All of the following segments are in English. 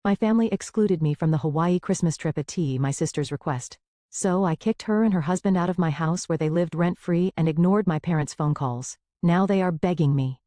My family excluded me from the Hawaii Christmas trip at my sister's request. So I kicked her and her husband out of my house where they lived rent-free and ignored my parents' phone calls. Now they are begging me.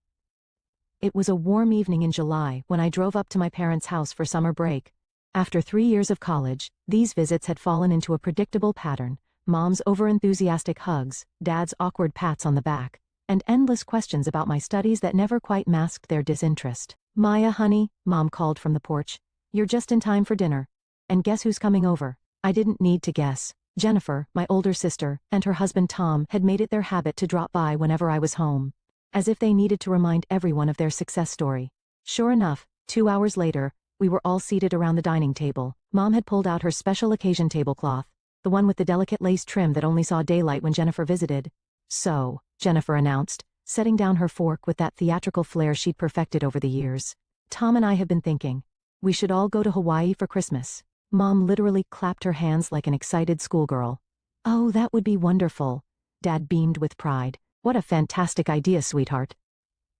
It was a warm evening in July when I drove up to my parents' house for summer break. After 3 years of college, these visits had fallen into a predictable pattern: Mom's overenthusiastic hugs, Dad's awkward pats on the back, and endless questions about my studies that never quite masked their disinterest. "Maya, honey," Mom called from the porch, "you're just in time for dinner. And guess who's coming over?" I didn't need to guess. Jennifer, my older sister, and her husband Tom had made it their habit to drop by whenever I was home, as if they needed to remind everyone of their success story. Sure enough, 2 hours later, we were all seated around the dining table. Mom had pulled out her special occasion tablecloth, the one with the delicate lace trim that only saw daylight when Jennifer visited. "So," Jennifer announced, setting down her fork with that theatrical flair she'd perfected over the years, "Tom and I have been thinking, we should all go to Hawaii for Christmas." Mom literally clapped her hands like an excited schoolgirl. "Oh, that would be wonderful." Dad beamed with pride. "What a fantastic idea, sweetheart."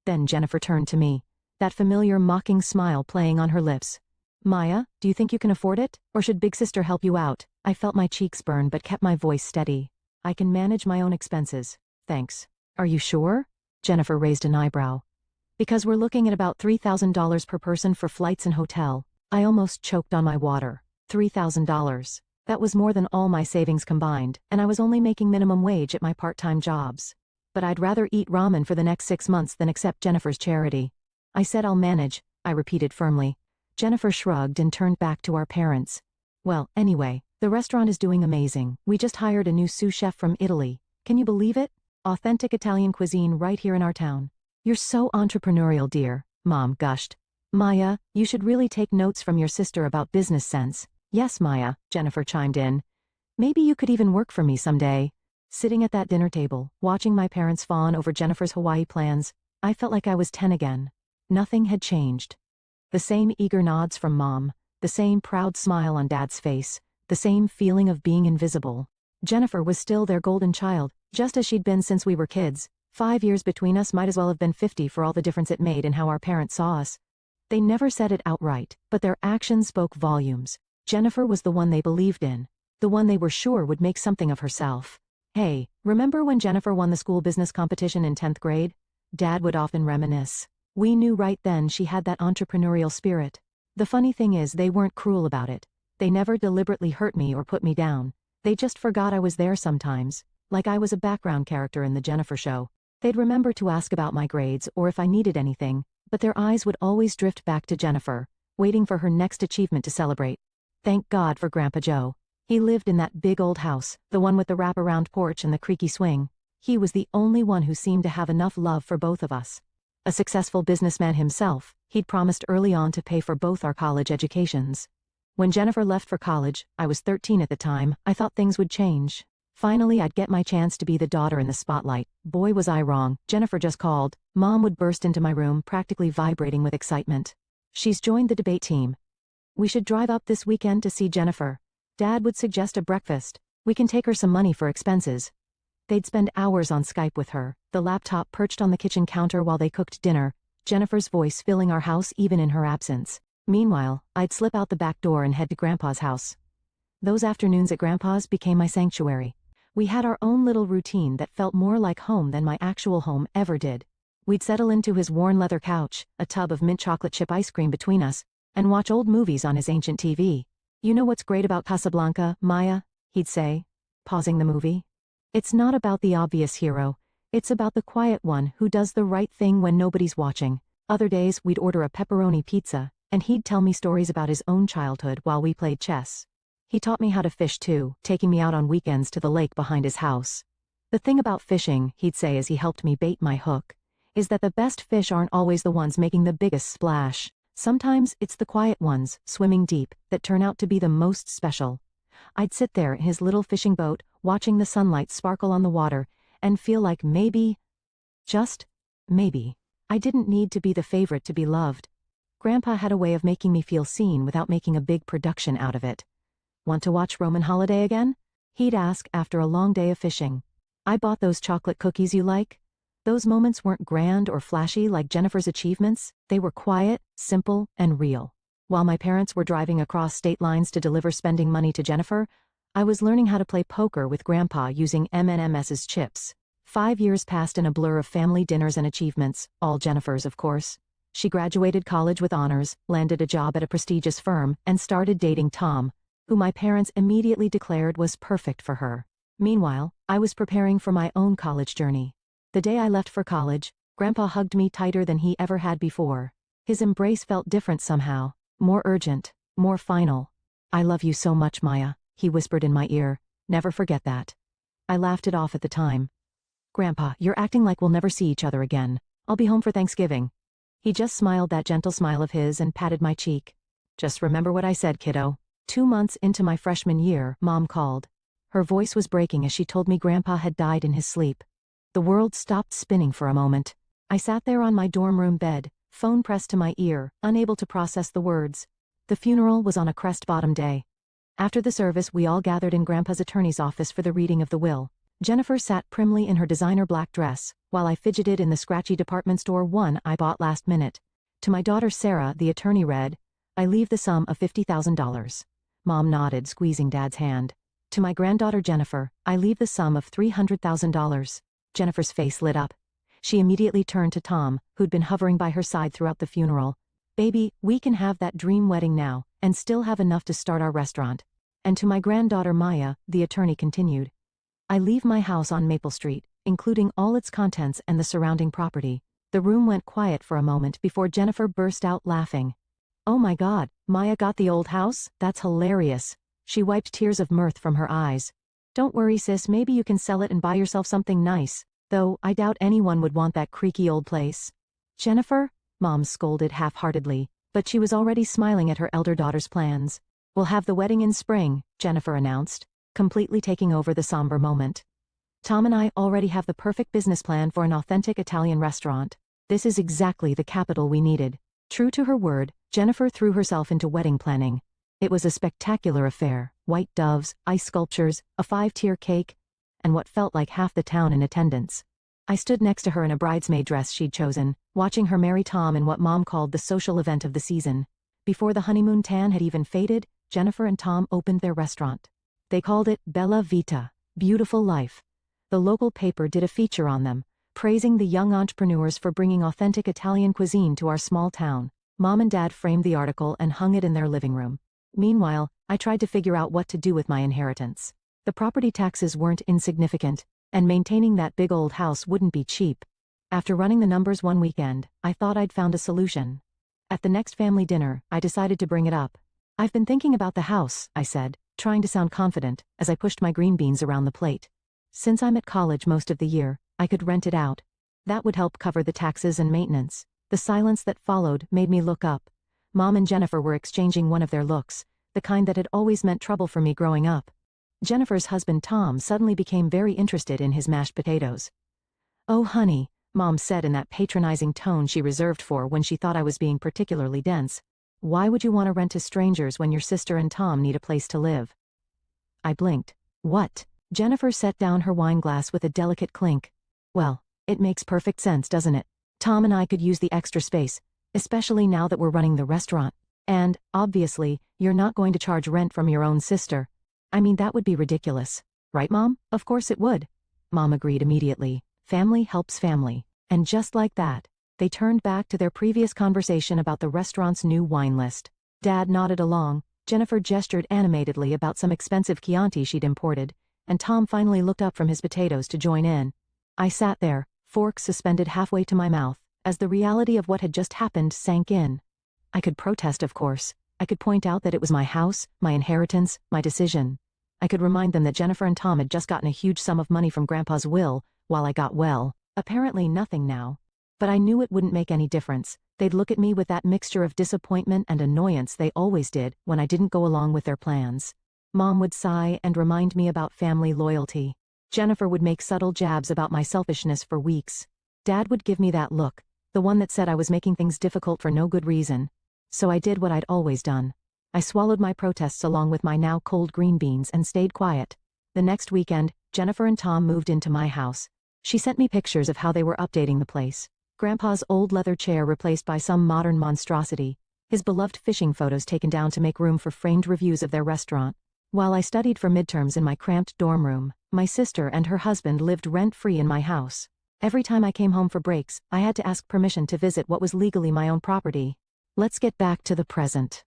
Then Jennifer turned to me, that familiar mocking smile playing on her lips. "Maya, do you think you can afford it? Or should Big Sister help you out?" I felt my cheeks burn but kept my voice steady. "I can manage my own expenses, thanks." "Are you sure?" Jennifer raised an eyebrow. "Because we're looking at about $3,000 per person for flights and hotel." I almost choked on my water. $3,000. That was more than all my savings combined, and I was only making minimum wage at my part-time jobs. But I'd rather eat ramen for the next 6 months than accept Jennifer's charity. "I said I'll manage," I repeated firmly. Jennifer shrugged and turned back to our parents. "Well, anyway, the restaurant is doing amazing. We just hired a new sous chef from Italy. Can you believe it? Authentic Italian cuisine right here in our town." "You're so entrepreneurial, dear," Mom gushed. "Maya, you should really take notes from your sister about business sense." "Yes, Maya," Jennifer chimed in. "Maybe you could even work for me someday." Sitting at that dinner table, watching my parents fawn over Jennifer's Hawaii plans, I felt like I was 10 again. Nothing had changed. The same eager nods from Mom, the same proud smile on Dad's face, the same feeling of being invisible. Jennifer was still their golden child, just as she'd been since we were kids. 5 years between us might as well have been 50 for all the difference it made in how our parents saw us. They never said it outright, but their actions spoke volumes. Jennifer was the one they believed in, the one they were sure would make something of herself. "Hey, remember when Jennifer won the school business competition in 10th grade? Dad would often reminisce. We knew right then she had that entrepreneurial spirit. The funny thing is they weren't cruel about it. They never deliberately hurt me or put me down. They just forgot I was there sometimes, like I was a background character in the Jennifer show. They'd remember to ask about my grades or if I needed anything, but their eyes would always drift back to Jennifer, waiting for her next achievement to celebrate. Thank God for Grandpa Joe. He lived in that big old house, the one with the wraparound porch and the creaky swing. He was the only one who seemed to have enough love for both of us. A successful businessman himself, he'd promised early on to pay for both our college educations. When Jennifer left for college, I was 13 at the time, I thought things would change. Finally I'd get my chance to be the daughter in the spotlight. Boy was I wrong. Jennifer just called. Mom would burst into my room, practically vibrating with excitement. "She's joined the debate team. We should drive up this weekend to see Jennifer. Dad would suggest a breakfast. We can take her some money for expenses." They'd spend hours on Skype with her, the laptop perched on the kitchen counter while they cooked dinner, Jennifer's voice filling our house even in her absence. Meanwhile, I'd slip out the back door and head to Grandpa's house. Those afternoons at Grandpa's became my sanctuary. We had our own little routine that felt more like home than my actual home ever did. We'd settle into his worn leather couch, a tub of mint chocolate chip ice cream between us, and watch old movies on his ancient TV. "You know what's great about Casablanca, Maya?" he'd say, pausing the movie. "It's not about the obvious hero. It's about the quiet one who does the right thing when nobody's watching." Other days we'd order a pepperoni pizza, and he'd tell me stories about his own childhood while we played chess. He taught me how to fish too, taking me out on weekends to the lake behind his house. "The thing about fishing," he'd say as he helped me bait my hook, "is that the best fish aren't always the ones making the biggest splash. Sometimes it's the quiet ones, swimming deep, that turn out to be the most special." I'd sit there in his little fishing boat, watching the sunlight sparkle on the water, and feel like maybe, just maybe, I didn't need to be the favorite to be loved. Grandpa had a way of making me feel seen without making a big production out of it. "Want to watch Roman Holiday again?" he'd ask after a long day of fishing. "I bought those chocolate cookies you like." Those moments weren't grand or flashy like Jennifer's achievements, they were quiet, simple, and real. While my parents were driving across state lines to deliver spending money to Jennifer, I was learning how to play poker with Grandpa using M&M's chips. 5 years passed in a blur of family dinners and achievements, all Jennifer's of course. She graduated college with honors, landed a job at a prestigious firm, and started dating Tom, who my parents immediately declared was perfect for her. Meanwhile, I was preparing for my own college journey. The day I left for college, Grandpa hugged me tighter than he ever had before. His embrace felt different somehow, more urgent, more final. "I love you so much, Maya," he whispered in my ear. "Never forget that." I laughed it off at the time. "Grandpa, you're acting like we'll never see each other again. I'll be home for Thanksgiving." He just smiled that gentle smile of his and patted my cheek. "Just remember what I said, kiddo." 2 months into my freshman year, Mom called. Her voice was breaking as she told me Grandpa had died in his sleep. The world stopped spinning for a moment. I sat there on my dorm room bed, phone pressed to my ear, unable to process the words. The funeral was on a crest-bottom day. After the service, we all gathered in Grandpa's attorney's office for the reading of the will. Jennifer sat primly in her designer black dress, while I fidgeted in the scratchy department store one I bought last minute. To my daughter Sarah, the attorney read, "I leave the sum of $50,000. Mom nodded, squeezing Dad's hand. To my granddaughter Jennifer, I leave the sum of $300,000. Jennifer's face lit up. She immediately turned to Tom, who'd been hovering by her side throughout the funeral. "Baby, we can have that dream wedding now, and still have enough to start our restaurant." And to my granddaughter Maya, the attorney continued, "I leave my house on Maple Street, including all its contents and the surrounding property." The room went quiet for a moment before Jennifer burst out laughing. "Oh my God, Maya got the old house? That's hilarious." She wiped tears of mirth from her eyes. "Don't worry, sis, maybe you can sell it and buy yourself something nice, though I doubt anyone would want that creaky old place." "Jennifer?" Mom scolded half-heartedly, but she was already smiling at her elder daughter's plans. "We'll have the wedding in spring," Jennifer announced, completely taking over the somber moment. "Tom and I already have the perfect business plan for an authentic Italian restaurant. This is exactly the capital we needed." True to her word, Jennifer threw herself into wedding planning. It was a spectacular affair: white doves, ice sculptures, a 5-tier cake, and what felt like half the town in attendance. I stood next to her in a bridesmaid dress she'd chosen, watching her marry Tom in what Mom called the social event of the season. Before the honeymoon tan had even faded, Jennifer and Tom opened their restaurant. They called it Bella Vita, beautiful life. The local paper did a feature on them, praising the young entrepreneurs for bringing authentic Italian cuisine to our small town. Mom and Dad framed the article and hung it in their living room. Meanwhile, I tried to figure out what to do with my inheritance. The property taxes weren't insignificant, and maintaining that big old house wouldn't be cheap. After running the numbers one weekend, I thought I'd found a solution. At the next family dinner, I decided to bring it up. "I've been thinking about the house," I said, trying to sound confident, as I pushed my green beans around the plate. "Since I'm at college most of the year, I could rent it out. That would help cover the taxes and maintenance." The silence that followed made me look up. Mom and Jennifer were exchanging one of their looks, the kind that had always meant trouble for me growing up. Jennifer's husband Tom suddenly became very interested in his mashed potatoes. "Oh honey," Mom said in that patronizing tone she reserved for when she thought I was being particularly dense. "Why would you want to rent to strangers when your sister and Tom need a place to live?" I blinked. "What?" Jennifer set down her wine glass with a delicate clink. "Well, it makes perfect sense, doesn't it? Tom and I could use the extra space, especially now that we're running the restaurant. And, obviously, you're not going to charge rent from your own sister. I mean, that would be ridiculous. Right, Mom? Of course it would." Mom agreed immediately. Family helps family. And just like that, they turned back to their previous conversation about the restaurant's new wine list. Dad nodded along, Jennifer gestured animatedly about some expensive Chianti she'd imported, and Tom finally looked up from his potatoes to join in. I sat there, fork suspended halfway to my mouth, as the reality of what had just happened sank in. I could protest, of course. I could point out that it was my house, my inheritance, my decision. I could remind them that Jennifer and Tom had just gotten a huge sum of money from Grandpa's will, while I got, well, apparently nothing now. But I knew it wouldn't make any difference. They'd look at me with that mixture of disappointment and annoyance they always did when I didn't go along with their plans. Mom would sigh and remind me about family loyalty. Jennifer would make subtle jabs about my selfishness for weeks. Dad would give me that look, the one that said I was making things difficult for no good reason. So I did what I'd always done. I swallowed my protests along with my now cold green beans and stayed quiet. The next weekend, Jennifer and Tom moved into my house. She sent me pictures of how they were updating the place. Grandpa's old leather chair replaced by some modern monstrosity, his beloved fishing photos taken down to make room for framed reviews of their restaurant. While I studied for midterms in my cramped dorm room, my sister and her husband lived rent-free in my house. Every time I came home for breaks, I had to ask permission to visit what was legally my own property. Let's get back to the present.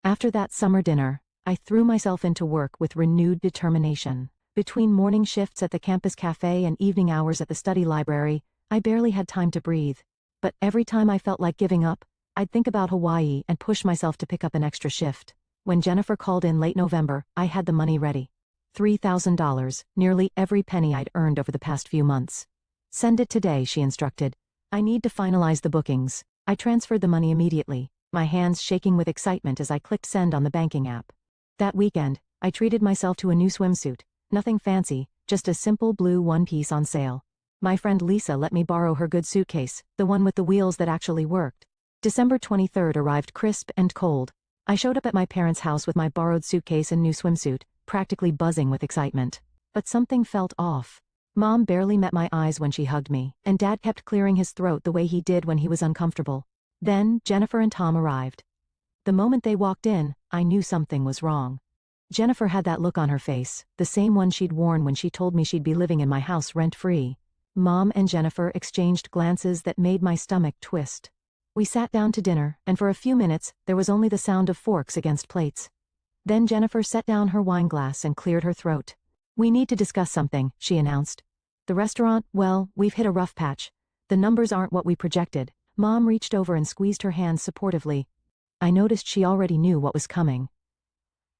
After that summer dinner, I threw myself into work with renewed determination. Between morning shifts at the campus cafe and evening hours at the study library, I barely had time to breathe. But every time I felt like giving up, I'd think about Hawaii and push myself to pick up an extra shift. When Jennifer called in late November, I had the money ready. $3,000, nearly every penny I'd earned over the past few months. Send it today, she instructed. I need to finalize the bookings. I transferred the money immediately, my hands shaking with excitement as I clicked send on the banking app. That weekend, I treated myself to a new swimsuit. Nothing fancy, just a simple blue one-piece on sale. My friend Lisa let me borrow her good suitcase, the one with the wheels that actually worked. December 23rd arrived crisp and cold. I showed up at my parents' house with my borrowed suitcase and new swimsuit, practically buzzing with excitement. But something felt off. Mom barely met my eyes when she hugged me, and Dad kept clearing his throat the way he did when he was uncomfortable. Then, Jennifer and Tom arrived. The moment they walked in, I knew something was wrong. Jennifer had that look on her face, the same one she'd worn when she told me she'd be living in my house rent-free. Mom and Jennifer exchanged glances that made my stomach twist. We sat down to dinner, and for a few minutes, there was only the sound of forks against plates. Then Jennifer set down her wine glass and cleared her throat. We need to discuss something, she announced. The restaurant, well, we've hit a rough patch. The numbers aren't what we projected. Mom reached over and squeezed her hands supportively. I noticed she already knew what was coming.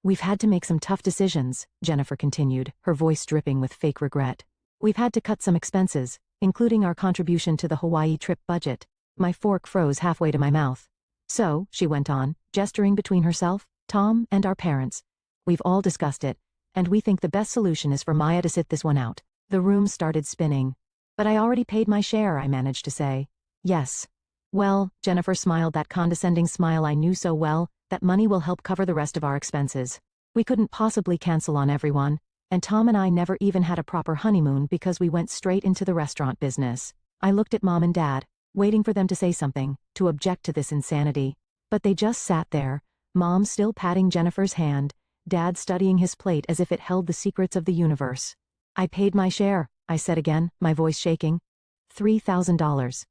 We've had to make some tough decisions, Jennifer continued, her voice dripping with fake regret. We've had to cut some expenses, including our contribution to the Hawaii trip budget. My fork froze halfway to my mouth. So, she went on, gesturing between herself, Tom, and our parents. We've all discussed it, and we think the best solution is for Maya to sit this one out. The room started spinning. But I already paid my share, I managed to say. Yes. Well, Jennifer smiled that condescending smile I knew so well, that money will help cover the rest of our expenses. We couldn't possibly cancel on everyone, and Tom and I never even had a proper honeymoon because we went straight into the restaurant business. I looked at Mom and Dad, waiting for them to say something, to object to this insanity. But they just sat there, Mom still patting Jennifer's hand, Dad studying his plate as if it held the secrets of the universe. I paid my share, I said again, my voice shaking. $3,000.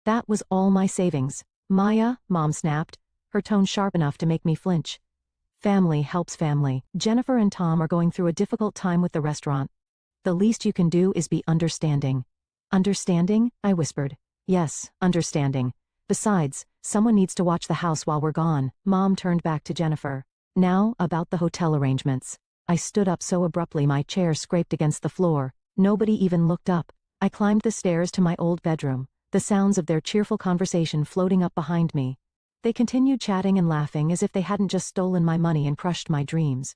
That was all my savings. Maya, Mom snapped, her tone sharp enough to make me flinch. Family helps family. Jennifer and Tom are going through a difficult time with the restaurant. The least you can do is be understanding. Understanding? I whispered. Yes, understanding. Besides, someone needs to watch the house while we're gone. Mom turned back to Jennifer. Now, about the hotel arrangements. I stood up so abruptly my chair scraped against the floor. Nobody even looked up. I climbed the stairs to my old bedroom, the sounds of their cheerful conversation floating up behind me. They continued chatting and laughing as if they hadn't just stolen my money and crushed my dreams.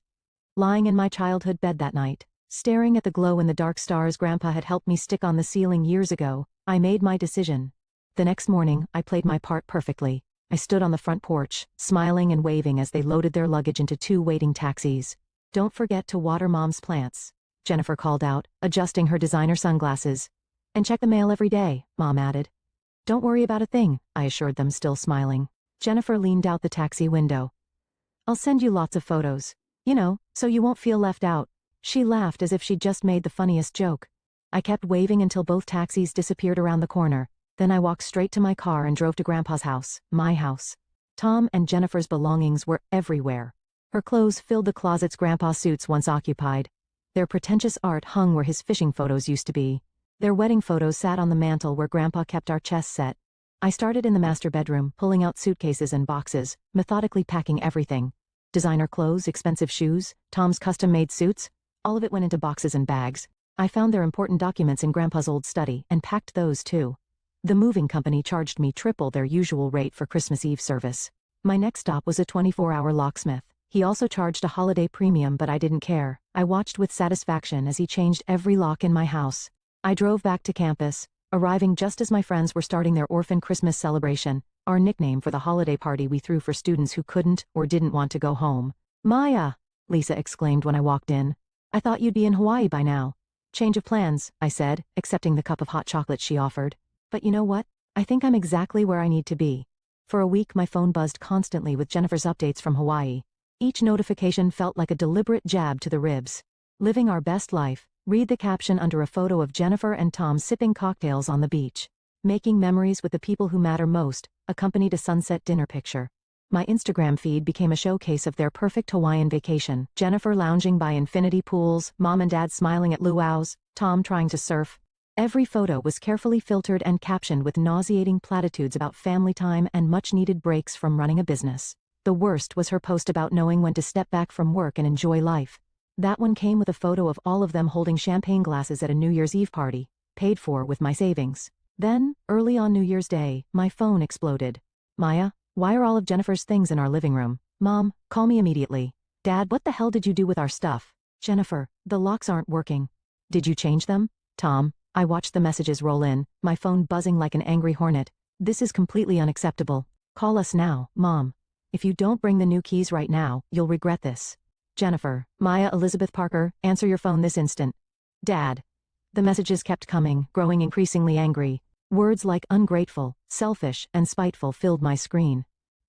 Lying in my childhood bed that night, staring at the glow in the dark stars Grandpa had helped me stick on the ceiling years ago, I made my decision. The next morning, I played my part perfectly. I stood on the front porch, smiling and waving as they loaded their luggage into 2 waiting taxis. Don't forget to water Mom's plants, Jennifer called out, adjusting her designer sunglasses. And check the mail every day, Mom added. Don't worry about a thing, I assured them, still smiling. Jennifer leaned out the taxi window. I'll send you lots of photos. You know, so you won't feel left out. She laughed as if she'd just made the funniest joke. I kept waving until both taxis disappeared around the corner. Then I walked straight to my car and drove to Grandpa's house, my house. Tom and Jennifer's belongings were everywhere. Her clothes filled the closets Grandpa's suits once occupied. Their pretentious art hung where his fishing photos used to be. Their wedding photos sat on the mantel where Grandpa kept our chess set. I started in the master bedroom, pulling out suitcases and boxes, methodically packing everything. Designer clothes, expensive shoes, Tom's custom-made suits, all of it went into boxes and bags. I found their important documents in Grandpa's old study and packed those too. The moving company charged me triple their usual rate for Christmas Eve service. My next stop was a 24-hour locksmith. He also charged a holiday premium, but I didn't care. I watched with satisfaction as he changed every lock in my house. I drove back to campus, arriving just as my friends were starting their orphan Christmas celebration, our nickname for the holiday party we threw for students who couldn't or didn't want to go home. Maya, Lisa exclaimed when I walked in. I thought you'd be in Hawaii by now. Change of plans, I said, accepting the cup of hot chocolate she offered. But you know what? I think I'm exactly where I need to be. For a week my phone buzzed constantly with Jennifer's updates from Hawaii. Each notification felt like a deliberate jab to the ribs. Living our best life. Read the caption under a photo of Jennifer and Tom sipping cocktails on the beach. Making memories with the people who matter most, accompanied a sunset dinner picture. My Instagram feed became a showcase of their perfect Hawaiian vacation. Jennifer lounging by infinity pools, mom and dad smiling at luau's, Tom trying to surf. Every photo was carefully filtered and captioned with nauseating platitudes about family time and much-needed breaks from running a business. The worst was her post about knowing when to step back from work and enjoy life. That one came with a photo of all of them holding champagne glasses at a New Year's Eve party, paid for with my savings. Then, early on New Year's Day, my phone exploded. Maya, why are all of Jennifer's things in our living room? Mom, call me immediately. Dad, what the hell did you do with our stuff? Jennifer, the locks aren't working. Did you change them? Tom, I watched the messages roll in, my phone buzzing like an angry hornet. This is completely unacceptable. Call us now, Mom. If you don't bring the new keys right now, you'll regret this. Jennifer, Maya Elizabeth Parker, answer your phone this instant. Dad. The messages kept coming, growing increasingly angry. Words like ungrateful, selfish, and spiteful filled my screen.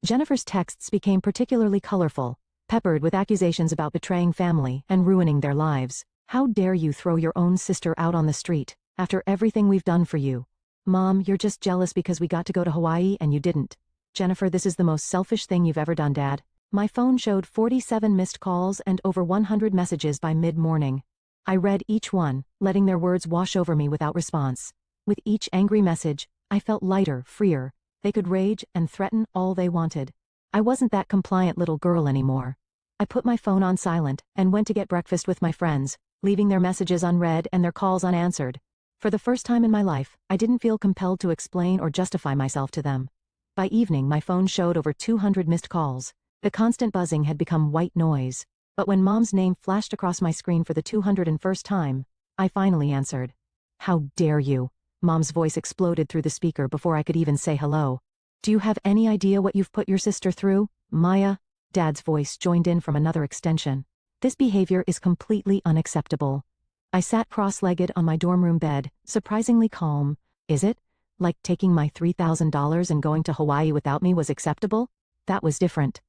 Jennifer's texts became particularly colorful, peppered with accusations about betraying family and ruining their lives. How dare you throw your own sister out on the street, after everything we've done for you? Mom, you're just jealous because we got to go to Hawaii and you didn't. Jennifer, this is the most selfish thing you've ever done, Dad. My phone showed 47 missed calls and over 100 messages by mid-morning. I read each one, letting their words wash over me without response. With each angry message, I felt lighter, freer. They could rage and threaten all they wanted. I wasn't that compliant little girl anymore. I put my phone on silent and went to get breakfast with my friends, leaving their messages unread and their calls unanswered. For the first time in my life, I didn't feel compelled to explain or justify myself to them. By evening, my phone showed over 200 missed calls. The constant buzzing had become white noise. But when Mom's name flashed across my screen for the 201st time, I finally answered. How dare you? Mom's voice exploded through the speaker before I could even say hello. Do you have any idea what you've put your sister through, Maya? Dad's voice joined in from another extension. This behavior is completely unacceptable. I sat cross-legged on my dorm room bed, surprisingly calm. Is it? Like taking my $3,000 and going to Hawaii without me was acceptable? That was different.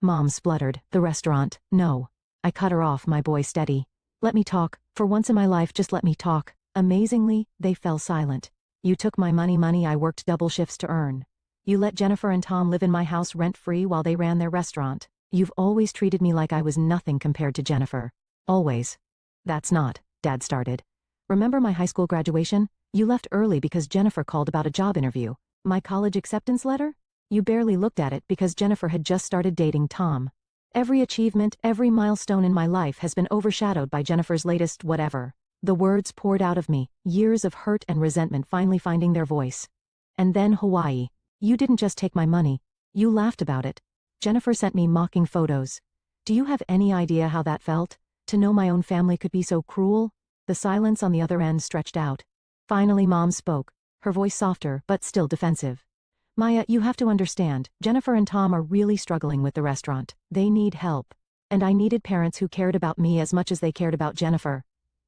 Mom spluttered. The restaurant. No. I cut her off, my boy steady. Let me talk. For once in my life, just let me talk. Amazingly, they fell silent. You took my money I worked double shifts to earn. You let Jennifer and Tom live in my house rent-free while they ran their restaurant. You've always treated me like I was nothing compared to Jennifer. Always. That's not, Dad started. Remember my high school graduation? You left early because Jennifer called about a job interview. My college acceptance letter? You barely looked at it because Jennifer had just started dating Tom. Every achievement, every milestone in my life has been overshadowed by Jennifer's latest whatever. The words poured out of me, years of hurt and resentment finally finding their voice. And then Hawaii. You didn't just take my money. You laughed about it. Jennifer sent me mocking photos. Do you have any idea how that felt? To know my own family could be so cruel? The silence on the other end stretched out. Finally Mom spoke, her voice softer but still defensive. Maya, you have to understand, Jennifer and Tom are really struggling with the restaurant. They need help. And I needed parents who cared about me as much as they cared about Jennifer.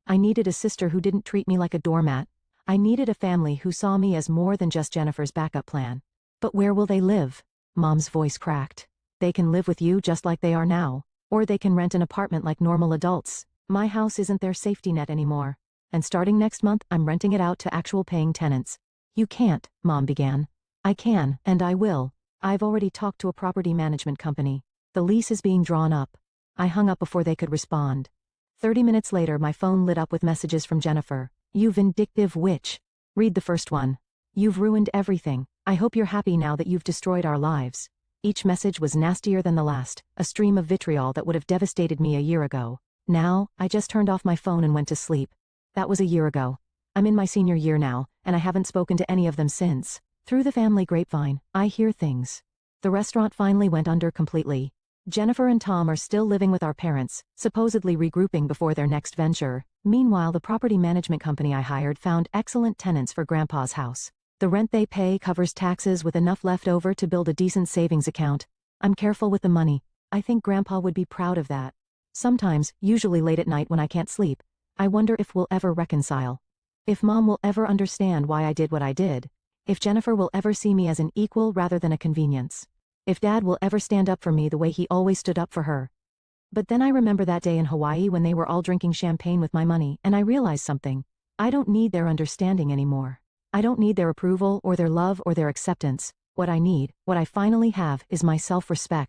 I needed a sister who didn't treat me like a doormat. I needed a family who saw me as more than just Jennifer's backup plan. But where will they live? Mom's voice cracked. They can live with you just like they are now. Or they can rent an apartment like normal adults. My house isn't their safety net anymore. And starting next month, I'm renting it out to actual paying tenants. You can't, Mom began. I can, and I will. I've already talked to a property management company. The lease is being drawn up. I hung up before they could respond. 30 minutes later, my phone lit up with messages from Jennifer. You vindictive witch. Read the first one. You've ruined everything. I hope you're happy now that you've destroyed our lives. Each message was nastier than the last, a stream of vitriol that would have devastated me a year ago. Now, I just turned off my phone and went to sleep. That was a year ago. I'm in my senior year now, and I haven't spoken to any of them since. Through the family grapevine, I hear things. The restaurant finally went under completely. Jennifer and Tom are still living with our parents, supposedly regrouping before their next venture. Meanwhile, the property management company I hired found excellent tenants for Grandpa's house. The rent they pay covers taxes with enough left over to build a decent savings account. I'm careful with the money. I think Grandpa would be proud of that. Sometimes, usually late at night when I can't sleep, I wonder if we'll ever reconcile. If Mom will ever understand why I did what I did. If Jennifer will ever see me as an equal rather than a convenience. If Dad will ever stand up for me the way he always stood up for her. But then I remember that day in Hawaii when they were all drinking champagne with my money, and I realized something. I don't need their understanding anymore. I don't need their approval or their love or their acceptance. What I need, what I finally have, is my self-respect.